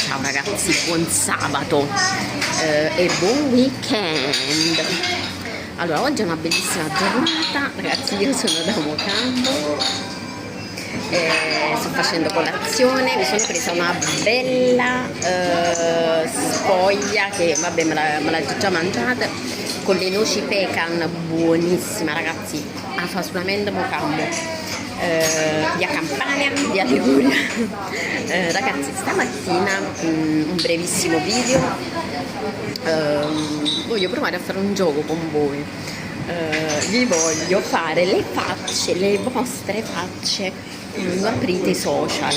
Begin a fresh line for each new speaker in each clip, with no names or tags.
Ciao ragazzi, buon sabato e buon weekend. Allora, oggi è una bellissima giornata, ragazzi. Io sono da Mocambo, sto facendo colazione, mi sono presa una bella sfoglia che vabbè me la già mangiata, con le noci pecan, buonissima ragazzi, assolutamente Mocambo. Via Campania, via Liguria. Ragazzi, stamattina un brevissimo video, voglio provare a fare un gioco con voi. Vi voglio fare le facce, le vostre facce quando aprite i social,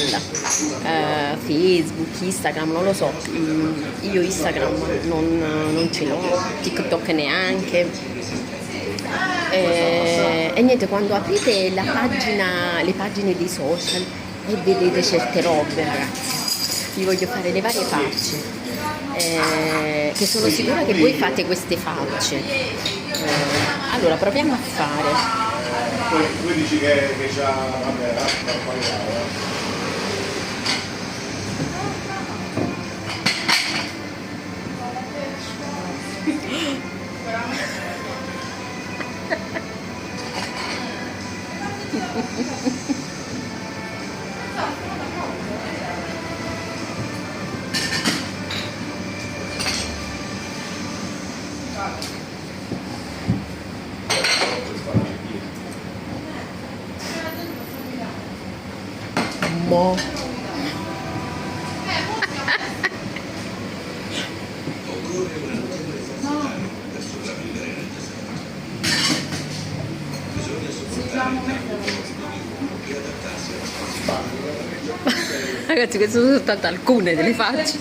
Facebook, Instagram, non lo so. Io Instagram non ce l'ho, TikTok neanche. E niente, quando aprite la pagina, le pagine dei social e vedete certe robe, ragazzi, vi voglio fare le varie facce, che sono sicura che voi fate queste facce. Allora proviamo a fare.
Tu dici che c'ha, vabbè,
Mo. Ragazzi, queste sono soltanto alcune delle facce.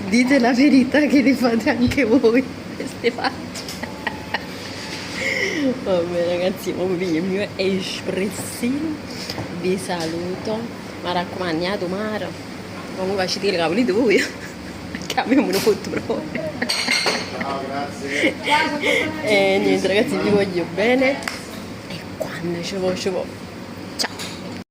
Dite la verità che le fate anche voi queste facce. Vabbè ragazzi, il mio espressivo. Vi saluto, mi raccomando, a domani. Comunque ci tira i cavoli tuoi. Che abbiamo un futuro.
ciao, grazie.
E niente ragazzi, vi voglio bene. E quando ci vo.